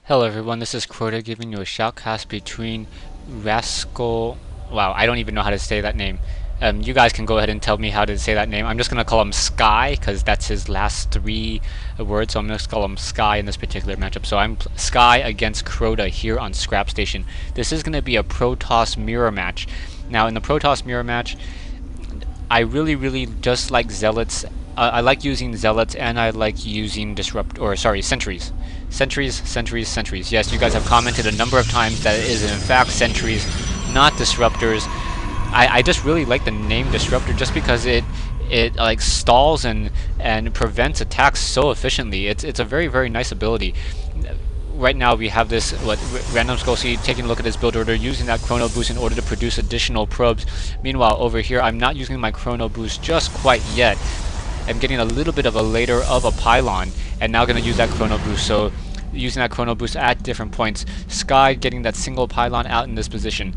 Hello everyone, this is Crota giving you a shoutcast between Rascal... Wow, I don't even know how to say that name. You guys can go ahead and tell me how to say that name. I'm just going to call him Sky, because that's his last three words, so I'm going to call him Sky in this particular matchup. So I'm Sky against Crota here on Scrap Station. This is going to be a Protoss mirror match. Now, in the Protoss mirror match, I really just like Zealots. I like using Zealots, and I like using Sentries. Sentries. Yes, you guys have commented a number of times that it is in fact Sentries, not Disruptors. I just really like the name Disruptor just because it like stalls and prevents attacks so efficiently. It's a very nice ability. Right now we have this Raskolomsky taking a look at his build order, using that chrono boost in order to produce additional probes. Meanwhile, over here I'm not using my chrono boost just quite yet. I'm getting a little bit of a later of a pylon, and now going to use that chrono boost. So using that chrono boost at different points. Sky getting that single pylon out in this position.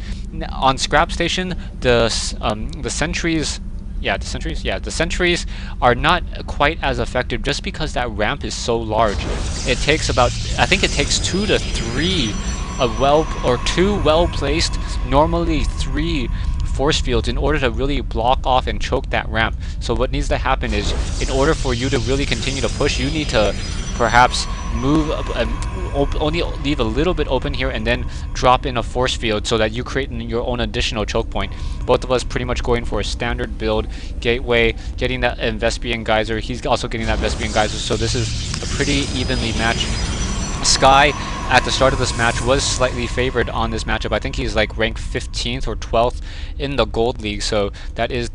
On Scrap Station, the sentries. The sentries are not quite as effective just because that ramp is so large. It takes about, I think it takes 2 to 3 two well-placed, normally 3 force fields in order to really block off and choke that ramp. So what needs to happen is, in order for you to really continue to push, you need to perhaps move only leave a little bit open here and then drop in a force field so that you create your own additional choke point. Both of us pretty much going for a standard build. Gateway getting that Vespian Geyser, he's also getting that Vespian Geyser, so this is a pretty evenly matched. Sky at the start of this match was slightly favored on this matchup. I think he's like ranked 15th or 12th in the gold league, so that is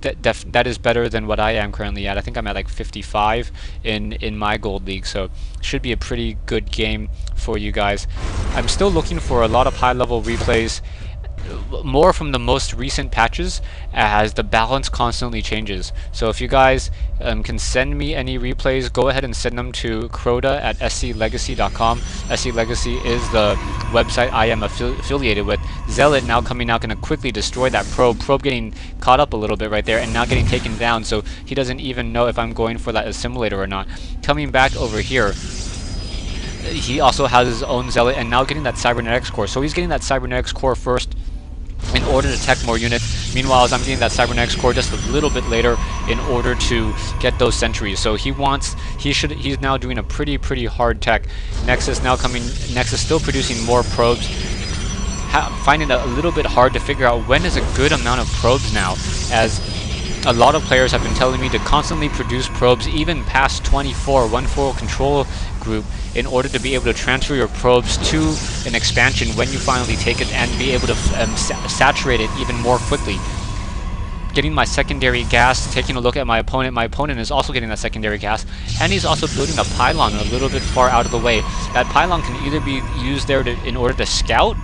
better than what I am currently at. I think I'm at like 55 in my gold league, so should be a pretty good game for you guys. I'm still looking for a lot of high level replays, more from the most recent patches, as the balance constantly changes. So if you guys can send me any replays, go ahead and send them to Crota at sclegacy.com. SCLegacy is the website I am affiliated with. Zealot now coming out, going to quickly destroy that probe. Probe getting caught up a little bit right there and now getting taken down, so he doesn't even know if I'm going for that assimilator or not. Coming back over here, he also has his own Zealot and now getting that Cybernetics core. So he's getting that Cybernetics core first in order to tech more units. Meanwhile, as I'm getting that Cybernetics core just a little bit later in order to get those sentries. So he's now doing a pretty hard tech. Nexus still producing more probes. Finding it a little bit hard to figure out when is a good amount of probes now, as a lot of players have been telling me to constantly produce probes even past 24, 1-4 control group, in order to be able to transfer your probes to an expansion when you finally take it and be able to saturate it even more quickly. Getting my secondary gas, taking a look at my opponent. My opponent is also getting that secondary gas, and he's also building a pylon a little bit far out of the way. That pylon can either be used there in order to scout,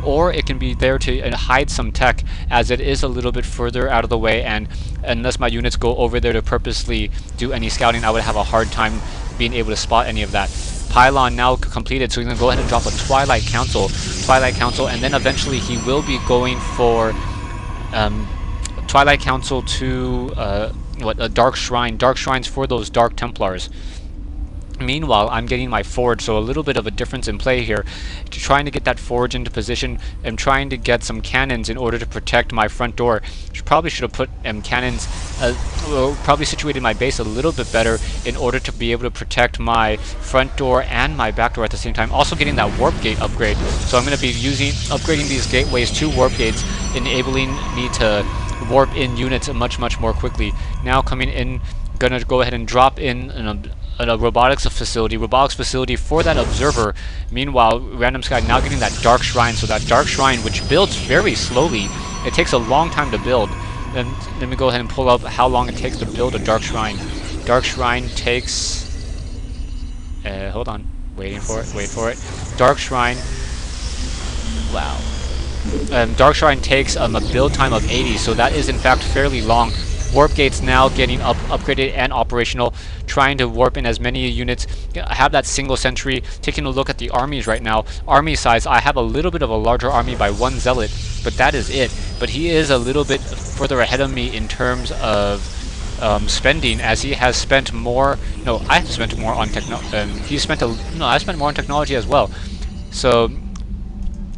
or it can be there to hide some tech, as it is a little bit further out of the way, and unless my units go over there to purposely do any scouting, I would have a hard time being able to spot any of that. Pylon now completed, so he's going to go ahead and drop a Twilight Council, and then eventually he will be going for Twilight Council to a Dark Shrine. Dark Shrines for those Dark Templars. Meanwhile, I'm getting my forge, so a little bit of a difference in play here. Trying to get that forge into position. I'm trying to get some cannons in order to protect my front door. Probably should have put cannons, probably situated my base a little bit better in order to be able to protect my front door and my back door at the same time. Also getting that warp gate upgrade. So I'm going to be upgrading these gateways to warp gates, enabling me to warp in units much more quickly. Now coming in, gonna go ahead and drop in a robotics facility for that observer. Meanwhile, Random Sky now getting that Dark Shrine, so that Dark Shrine, which builds very slowly, it takes a long time to build. Then let me go ahead and pull up how long it takes to build a Dark Shrine. Dark Shrine takes, hold on, wait for it. Dark Shrine, wow. Dark Shrine takes a build time of 80, so that is in fact fairly long. Warp gates now getting upgraded and operational, trying to warp in as many units. I have that single sentry. Taking a look at the armies right now. Army size, I have a little bit of a larger army by 1 zealot, but that is it. But he is a little bit further ahead of me in terms of spending, as he has spent more. No, I have spent more on I spent more on technology as well. So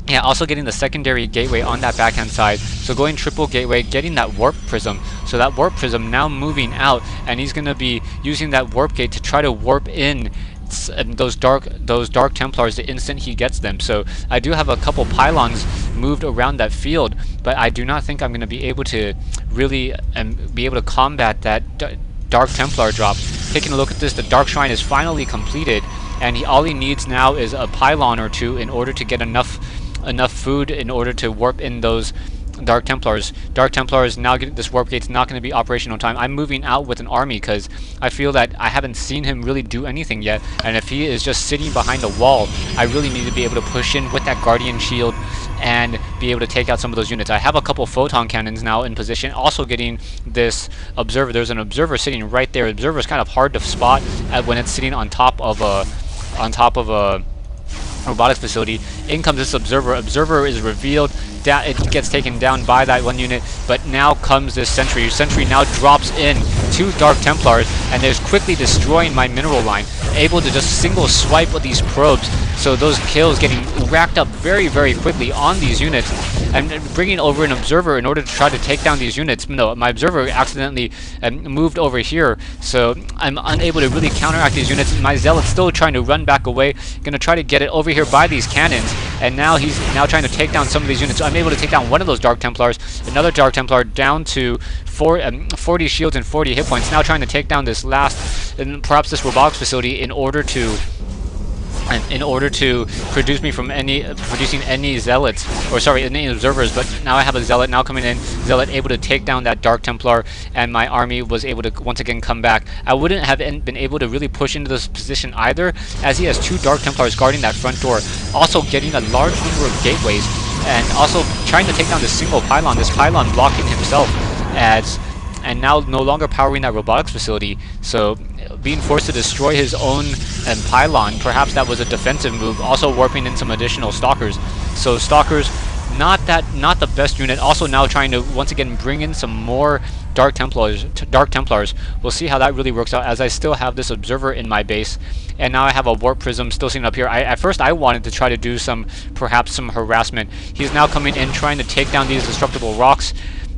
yeah, also getting the secondary gateway on that backhand side. So going triple gateway, getting that warp prism. So that warp prism now moving out, and he's going to be using that warp gate to try to warp in those dark Templars the instant he gets them. So I do have a couple pylons moved around that field, but I do not think I'm going to be able to really be able to combat that Dark Templar drop. Taking a look at this, the Dark Shrine is finally completed, and all he needs now is a pylon or two in order to get enough food in order to warp in those Dark Templars. Dark Templars now this warp gate's not going to be operational in time. I'm moving out with an army because I feel that I haven't seen him really do anything yet, and if he is just sitting behind a wall, I really need to be able to push in with that Guardian Shield and be able to take out some of those units. I have a couple photon cannons now in position, also getting this observer. There's an observer sitting right there. Observer is kind of hard to spot when it's sitting on top of a robotics facility. In comes this observer. Observer is revealed. It gets taken down by that one unit, but now comes this sentry. Sentry now drops in 2 Dark Templars and is quickly destroying my mineral line. Able to just single swipe with these probes, so those kills getting racked up very, very quickly on these units, and bringing over an observer in order to try to take down these units. No, my observer accidentally moved over here, so I'm unable to really counteract these units. My zealot's still trying to run back away, gonna try to get it over here by these cannons, and now he's trying to take down some of these units. So I'm able to take down one of those Dark Templars, another Dark Templar down to 40 shields and 40 hit points, now trying to take down this last, and perhaps this robotics facility in order to produce me from producing any zealots, or sorry, any observers. But now I have a zealot now coming in, zealot able to take down that Dark Templar, and my army was able to once again come back. I wouldn't have been able to really push into this position either, as he has 2 Dark Templars guarding that front door, also getting a large number of gateways, and also trying to take down this single pylon, this pylon blocking himself, and now no longer powering that robotics facility, so being forced to destroy his own pylon. Perhaps that was a defensive move, also warping in some additional stalkers. So stalkers, not the best unit. Also now trying to once again bring in some more Dark Templars. We'll see how that really works out, as I still have this observer in my base, and now I have a warp prism still sitting up here. At first I wanted to try to do perhaps some harassment. He's now coming in trying to take down these destructible rocks,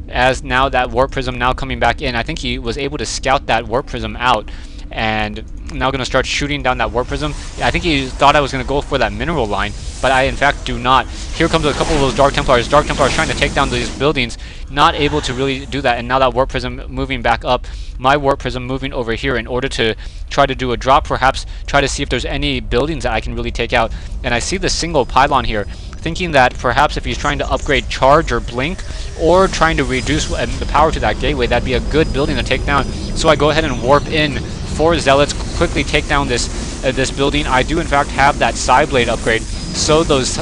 as now that warp prism now coming back in. I think he was able to scout that warp prism out, and now going to start shooting down that warp prism. I think he thought I was going to go for that mineral line, but I in fact do not. Here comes a couple of those Dark Templars. Dark Templars trying to take down these buildings, not able to really do that, and now that warp prism moving back up. My warp prism moving over here in order to try to do a drop, perhaps try to see if there's any buildings that I can really take out. And I see the single pylon here, thinking that perhaps if he's trying to upgrade charge or blink, or trying to reduce the power to that gateway, that'd be a good building to take down. So I go ahead and warp in 4 zealots, quickly take down this building. I do in fact have that side blade upgrade, so those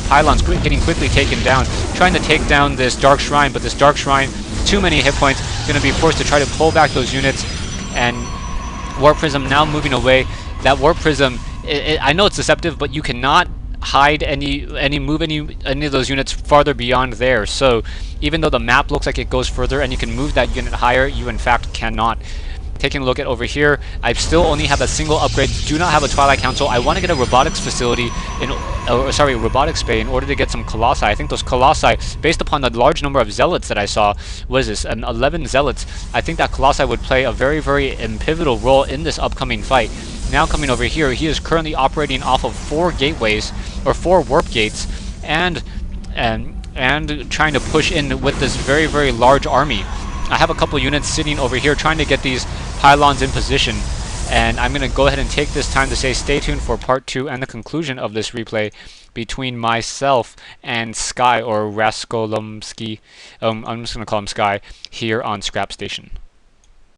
pylons getting quickly taken down. Trying to take down this Dark Shrine, but this Dark Shrine, too many hit points, going to be forced to try to pull back those units, and Warp Prism now moving away. That Warp Prism, I know it's deceptive, but you cannot hide any of those units farther beyond there. So even though the map looks like it goes further and you can move that unit higher, you in fact cannot. Taking a look at over here, I still only have a single upgrade, do not have a Twilight Council. I want to get a robotics facility, robotics bay in order to get some Colossi. I think those Colossi, based upon the large number of Zealots that I saw, was this 11 Zealots, I think that Colossi would play a very, very pivotal role in this upcoming fight. Now coming over here, he is currently operating off of 4 gateways, or 4 warp gates, and trying to push in with this very, very large army. I have a couple units sitting over here trying to get these pylons in position, and I'm going to go ahead and take this time to say stay tuned for part 2 and the conclusion of this replay between myself and Sky, or Raskolomsky. I'm just going to call him Sky, here on Scrap Station.